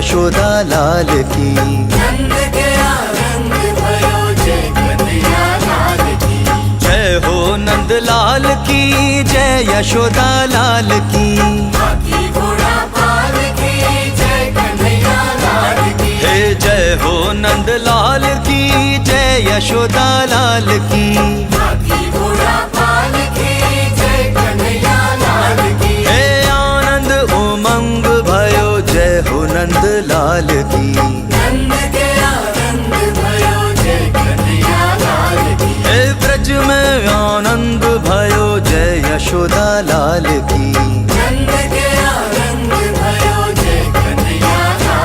यशोदा लाल की। नंद के आनंद भयो जय कन्हैया लाल की। जय हो नंद लाल की, जय यशोदा लाल की। हाथी घोड़ा पाल की जय कन्हैया लाल की। हे जय हो नंद लाल की, जय यशोदा लाल की। हाथी घोड़ा पाल की जय कन्हैया लाल की। हे आनंद उमंग भयो जय हो नंद लाल की। नंद के आनंद भयो जय कन्हैया लाल की। हे ब्रज में आनंद भयो जय यशोदा लाल की। नंद के आनंद